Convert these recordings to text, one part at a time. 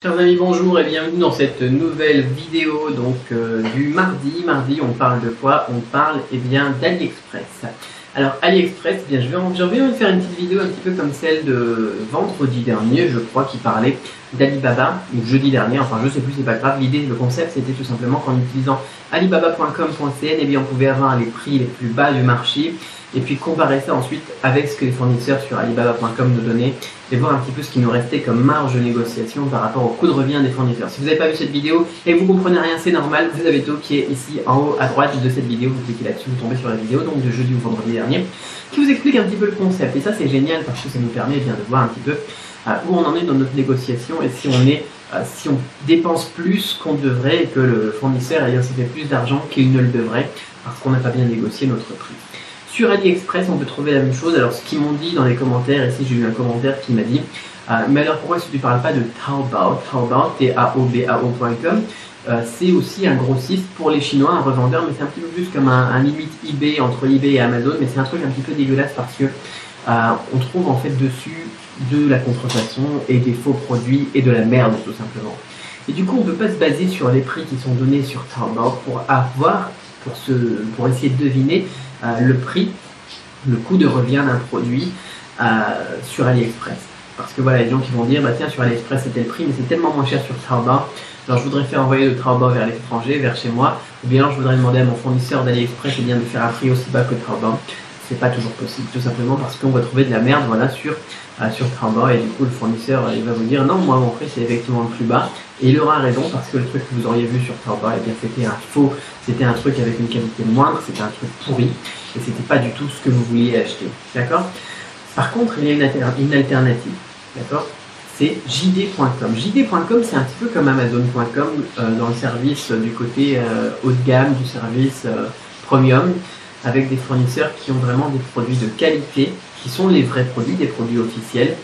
Chers amis, bonjour et bienvenue dans cette nouvelle vidéo du mardi. Mardi, on parle de quoi? On parle d'AliExpress. Alors AliExpress, j'ai envie de faire une petite vidéo un petit peu comme celle de vendredi dernier, je crois, qui parlait d'Alibaba, ou jeudi dernier, enfin je sais plus, c'est pas grave. L'idée, le concept, c'était tout simplement qu'en utilisant alibaba.com.cn, on pouvait avoir les prix les plus bas du marché et puis comparer ça ensuite avec ce que les fournisseurs sur alibaba.com nous donnaient et voir un petit peu ce qui nous restait comme marge de négociation par rapport au coût de revient des fournisseurs. Si vous n'avez pas vu cette vidéo et que vous comprenez rien, c'est normal, vous avez tout qui est ici en haut à droite de cette vidéo, vous cliquez là-dessus, vous tombez sur la vidéo donc de jeudi ou vendredi dernier qui vous explique un petit peu le concept. Et ça c'est génial parce que ça nous permet de voir un petit peu où on en est dans notre négociation et si on dépense plus qu'on devrait et que le fournisseur s'y fait plus d'argent qu'il ne le devrait parce qu'on n'a pas bien négocié notre prix. Sur AliExpress, on peut trouver la même chose. Alors, ce qu'ils m'ont dit dans les commentaires, ici j'ai eu un commentaire qui m'a dit mais alors pourquoi est-ce que tu ne parles pas de Taobao? Taobao, Taobao.com, c'est aussi un grossiste pour les Chinois, un revendeur, mais c'est un petit peu plus comme un limite eBay entre eBay et Amazon, mais c'est un truc un petit peu dégueulasse parce que on trouve en fait dessus de la contrefaçon et des faux produits et de la merde tout simplement. Et du coup, on ne peut pas se baser sur les prix qui sont donnés sur Taobao pour essayer de deviner le prix, le coût de revient d'un produit sur AliExpress. Parce que voilà, les gens qui vont dire, bah tiens, sur AliExpress c'était le prix, mais c'est tellement moins cher sur Taobao, alors je voudrais faire envoyer de Taobao vers l'étranger, vers chez moi, ou bien alors je voudrais demander à mon fournisseur d'AliExpress de faire un prix aussi bas que Taobao. C'est pas toujours possible, tout simplement parce qu'on va trouver de la merde sur Taobao, et du coup le fournisseur il va vous dire non, moi mon prix c'est effectivement le plus bas, et il aura raison parce que le truc que vous auriez vu sur Taobao, c'était un faux, c'était un truc avec une qualité moindre, c'était un truc pourri, et c'était pas du tout ce que vous vouliez acheter, d'accord? Par contre, il y a une alternative, d'accord? C'est JD.com. JD.com, c'est un petit peu comme Amazon.com dans le service du côté haut de gamme, du service premium, avec des fournisseurs qui ont vraiment des produits de qualité, qui sont les vrais produits, des produits officiels,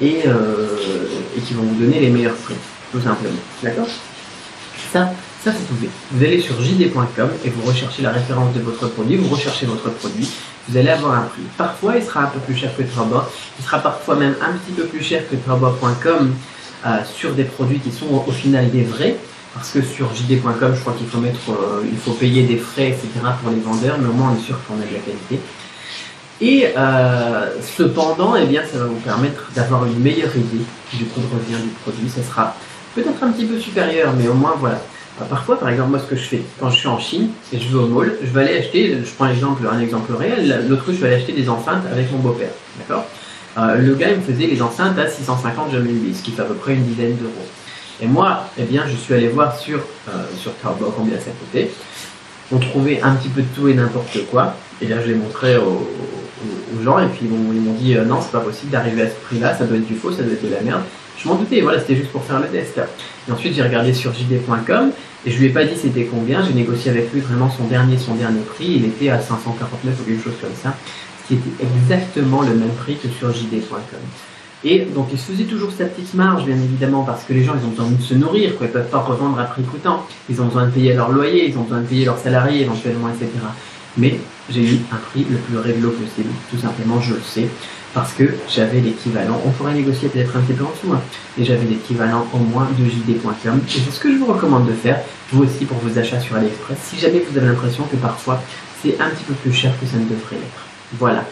et qui vont vous donner les meilleurs prix, tout simplement. D'accord? Ça vous pouvez. Vous allez sur jd.com et vous recherchez la référence de votre produit, vous recherchez votre produit, vous allez avoir un prix. Parfois, il sera un peu plus cher que Taobao, il sera parfois même un petit peu plus cher que Taobao.com sur des produits qui sont au final des vrais. Parce que sur jd.com, je crois qu'il faut payer des frais, etc. pour les vendeurs, mais au moins on est sûr qu'on a de la qualité. Et cependant, ça va vous permettre d'avoir une meilleure idée du coût de revient du produit. Ça sera peut-être un petit peu supérieur, mais au moins voilà. Parfois, par exemple, moi ce que je fais, quand je suis en Chine et je vais au mall, je vais aller acheter, je prends un exemple réel, l'autre coup je vais aller acheter des enceintes avec mon beau-père, d'accord? Le gars il me faisait les enceintes à 650 renminbi, ce qui fait à peu près une dizaine d'euros. Et moi, je suis allé voir sur Taobao combien ça coûtait. On trouvait un petit peu de tout et n'importe quoi. Et là, je l'ai montré aux gens et puis ils m'ont dit non, c'est pas possible d'arriver à ce prix-là, ça doit être du faux, ça doit être de la merde. Je m'en doutais, voilà, c'était juste pour faire le test. Et ensuite, j'ai regardé sur jd.com et je lui ai pas dit c'était combien. J'ai négocié avec lui vraiment son dernier prix. Il était à 549 ou quelque chose comme ça, ce qui était exactement le même prix que sur jd.com. Et donc il se faisait toujours sa petite marge, bien évidemment, parce que les gens ils ont besoin de se nourrir, quoi. Ils ne peuvent pas revendre à prix coûtant, ils ont besoin de payer leur loyer, ils ont besoin de payer leurs salariés éventuellement, etc. Mais j'ai eu un prix le plus réglo possible, tout simplement, je le sais, parce que j'avais l'équivalent, on pourrait négocier peut-être un petit peu en dessous, et j'avais l'équivalent au moins de jd.com, et c'est ce que je vous recommande de faire, vous aussi pour vos achats sur AliExpress, si jamais vous avez l'impression que parfois c'est un petit peu plus cher que ça ne devrait l'être. Voilà.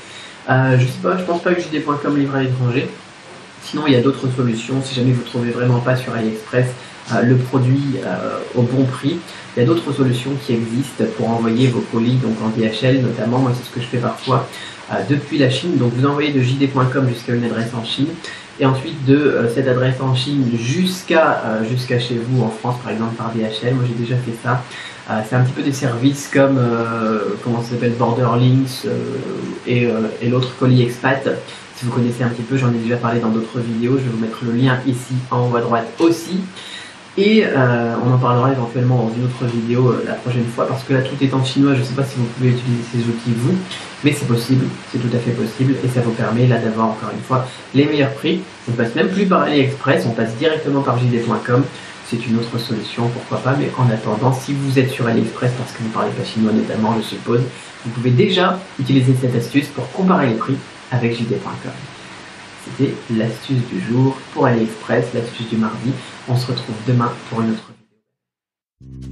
Je sais pas, je pense pas que jd.com livre à l'étranger. Sinon, il y a d'autres solutions. Si jamais vous ne trouvez vraiment pas sur AliExpress le produit au bon prix, il y a d'autres solutions qui existent pour envoyer vos colis, donc en DHL notamment. Moi, c'est ce que je fais parfois depuis la Chine. Donc, vous envoyez de jd.com jusqu'à une adresse en Chine, et ensuite de cette adresse en Chine jusqu'à chez vous en France, par exemple par DHL. Moi, j'ai déjà fait ça. C'est un petit peu des services comme comment ça s'appelle, Borderlinks et l'autre colis expat. Si vous connaissez un petit peu, j'en ai déjà parlé dans d'autres vidéos, je vais vous mettre le lien ici en haut à droite aussi. Et on en parlera éventuellement dans une autre vidéo la prochaine fois, parce que là tout est en chinois, je ne sais pas si vous pouvez utiliser ces outils vous, mais c'est possible, c'est tout à fait possible, et ça vous permet là d'avoir encore une fois les meilleurs prix. On ne passe même plus par AliExpress, on passe directement par jd.com, c'est une autre solution, pourquoi pas, mais en attendant, si vous êtes sur AliExpress parce que vous ne parlez pas chinois notamment, je suppose, vous pouvez déjà utiliser cette astuce pour comparer les prix avec jd.com. C'était l'astuce du jour pour AliExpress, l'astuce du mardi. On se retrouve demain pour une autre vidéo.